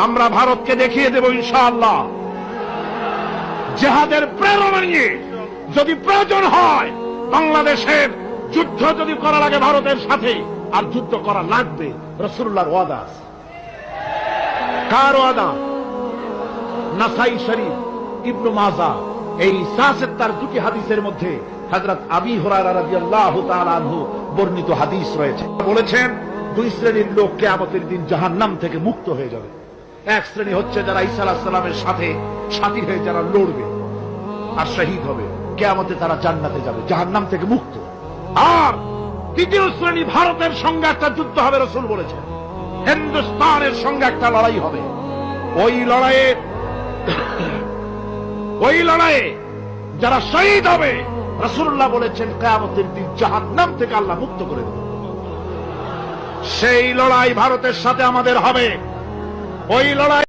আমরা ভারতকে দেখিয়ে দেব ইনশাআল্লাহ জিহাদের প্রেরণা নিয়ে যদি প্রয়োজন হয় বাংলাদেশের যুদ্ধ যদি করা লাগে ভারতের সাথে, আর যুদ্ধ করা লাগবে, রাসূলুল্লাহর ওয়াদা আছে। কার ওয়াদা? নাসাই শরীফ, ইবনে মাজাহ, এই তার দুটি হাদিসের মধ্যে হযরত আবী হুরায়রা রাদিয়াল্লাহু তাআলা আনহু বর্ণিত হাদিস রয়েছে। বলেছেন দুই শ্রেণীর লোক কিয়ামতের দিন জাহান্নাম থেকে মুক্ত হয়ে যাবে। এক শ্রেণী হচ্ছে যারা ঈসা আলাইহিস সালামের সাথে সাথী হয়ে যারা লড়বে আর শহীদ হবে, কিয়ামতে তারা জান্নাতে যাবে, জাহান্নাম থেকে মুক্ত। আর দ্বিতীয় শ্রেণী, ভারতের সঙ্গে একটা যুদ্ধ হবে, রাসূল বলেছেন হিন্দুস্তানের সঙ্গে একটা লড়াই হবে। ওই লড়াইয়ে যারা শহীদ হবে, রাসূলুল্লাহ বলেছেন কিয়ামতের দিন জাহান্নাম থেকে আল্লাহ মুক্ত করে দেবে। সেই লড়াই ভারতের সাথে আমাদের হবে। ওই লড়াই